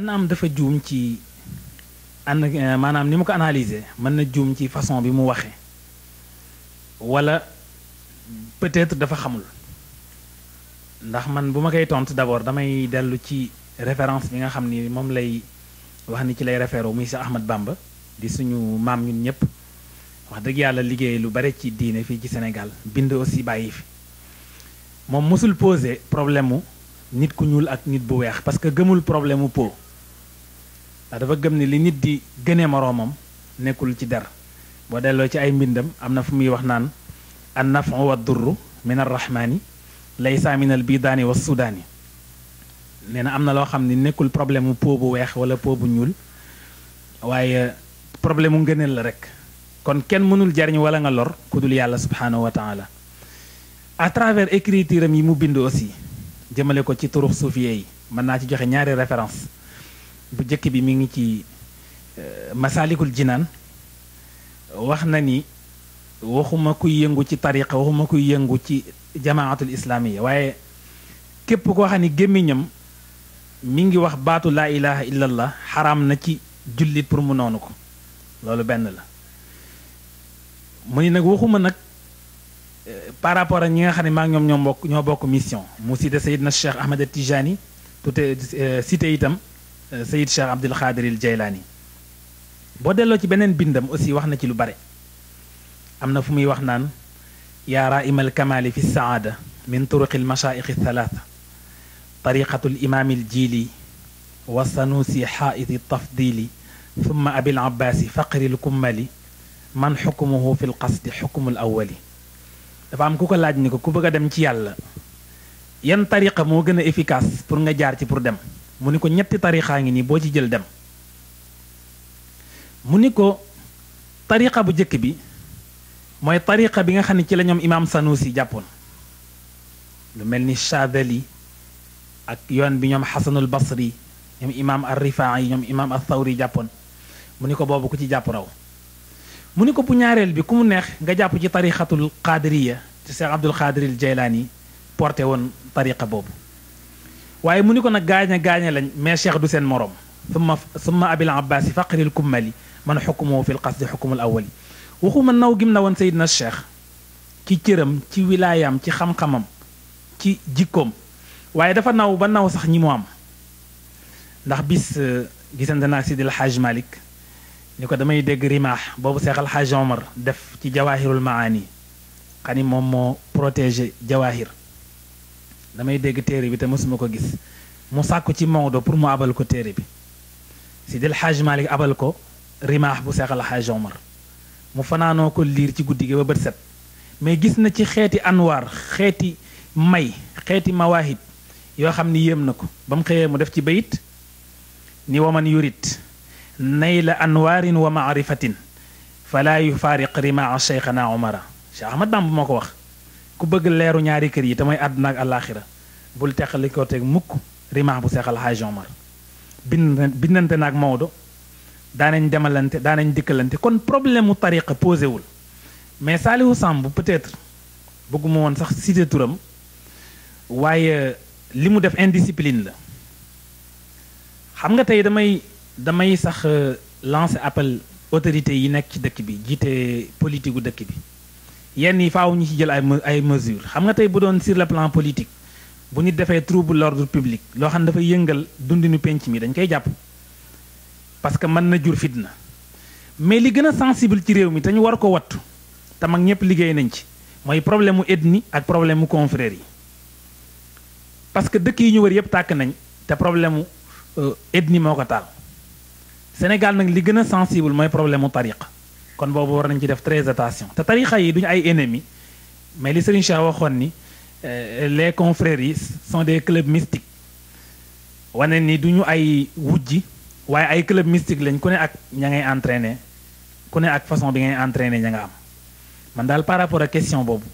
mën na am dafa juum ci maanaam ni mu ko analyser mën na juum ci façon bi mu waxee wala peut-être dafa xamul ndax man bu ma koy tontu d'abord damay dellu ci référence bi nga xam ni moom lay wax ni ci lay référé muy Cheikh Ahmad Bamba di suñu maam ñun ñëpp wax dëgg yàlla liggéey lu bare ci diine fii ci Sénégal bind aussi bàyyi fi moom mosul posé problème mu nit ku ñuul ak nit bu weex parce que gëmul problème mu po ndax dafa gëm ni li nit di gënee moroomam nekkul ci der boo delloo ci ay mbindam am na fu muy wax naan an nafu wa durru min arrahmani laysa min al bidaani wa sudaani nee na am na loo xam ni nekkul problème mu po bu weex wala po bu ñuul waaye problème mu ngëneel la rek kon kenn mënul jariñ wala nga lor ku dul yàlla subhanahu wa taala à travers écriture am yi mu bind aussi jëmale ko ci turux suufiye yi mën naa ci joxe ñaari référence bu njëkk bi mi ngi ci masalikul jinaan wax na ni waxuma kuy yëngu ci tariqa waxuma kuy yëngu ci jamaatul islamiya waaye képp koo xam ni gémmiñam mi ngi wax baatu laa ilaha illallah xaraam na ci jullit pour mu noonu ko loolu benn la mu ni nag waxuma nag par rapport ak ñi nga xam ne maa ngi ñoom ñoo bokk mission mu cité Seydina Cheikh Ahmed Tijani tuuti cité itam Seyd Cheikh Abdul Xaadir il Jaylaani boo delloo ci beneen bindam aussi wax na ci lu bare am na fu muy wax naan yaa raimal kamali fi saada min turuqi al mashaayixi thalaatha tariqatu al imaami al jiili wa sanusi xaaiti tafdili thumma abil abbaasi faqri al kummali man xukmuhu fi l qasdi xukmu al awali dafa am ku ko laaj ni ko ku bëgg a dem ci yàlla yan tariqa moo gën a efficace pour nga jaar ci pour dem mu ni ko ñetti tariqaa ngi nii boo ci jël dem mu ni ko tariqa bu njëkk bi mooy tariqa bi nga xam ne ci la ñoom imaam Sanusi jàppoon lu mel ni Chadali ak yoon bi ñoom Xasanul Basri ñoom imaam Ar-Rifaa'i ñoom imaam Ath-Thawri jàppoon mu ni ko boobu ku ci jàpp raw mu ni ko bu ñaareel bi ku mu neex nga jàpp ci tariqatul qaadiriya ci Cheikh Abdul Xaadir il Jaylaani porté woon tariqa boobu waaye mu ni ko nag gaañe lañ mais cheikh du seen morom summa abil abbaasi faqril kummali man xukmuhu fi l qasdi xukmul awali waxuma naw gim na woon Seydina Cheikh ci cëram ci wilaayam ci xam-xamam ci jikkoom waaye dafa naw ba naw sax ñi mu am ndax bis gisante naa Sidil Hajj Malik ni ko damay dégg rimaax boobu Seex al Hajj Omar def ci jawahirul maani xani moom moo protégé jawahir damay dégg téere bi te mësuma ko gis mu sàkku ci Maodo pour mu abal ko téere bi Sidil Hajj Malik abal ko rimaax bu Seex al Hajj Omar mu fanaanoo ko liir ci guddi gi ba bët set mais gis na ci xeeti anwaar xeeti may xeeti mawaahib yoo xam ni yéem na ko ba mu xëyee mu def ci bayit ni waman yurit nayla anwaarin wa maarifatin fala yufaariq rimaa cheikhana omara Cheikh Ahmad Bamba moo ko wax ku bëgg leeru ñaari kër yi te mooy àdduna ak àllaaxira bul teqali ko teg mukk rimaax bu Seex al Hajj Omar bindante naag Maodo daanañ demalante daanañ dikkalante kon problème mu tariqa posé wul mais Saliou Samb peut-être bëgguma woon sax cité turam waaye li mu def indiscipline la xam nga tey damay sax lancer appel autorités yi nekk ci dëkk bi jiite politique gu dëkk bi yenn yi faaw ñu ci jël ay mesures xam nga tey bu doon sur le plan politique bu nit defee trouble l'ordre public loo xam ne dafay yëngal dundinu penc mi dañ koy jàpp parce que mën na jur fitna mais li gën a sensible ci réew mi te ñu war ko wattu te mag ñëpp liggéey nañ ci mooy problème mu ethnie ak problème mu confrères yi parce que dëkk yi ñu wër yëpp tàkk nañ te problème mu ethnie moo ko taal Sénégal nag li gën a sensible mooy problème mu tariqa kon boobu war nañ ci def très attention te tariqa yi duñu ay ennemis mais li Serigne Cheikh waxoon ni les confrères yi sont des clubs mystiques wane ni duñu ay wujji waaye ay club mystique lañ ku ne ak ña ngay entraîner ku ne ak façon bi ngay entraîner ña nga am man daal par rapport ak question boobu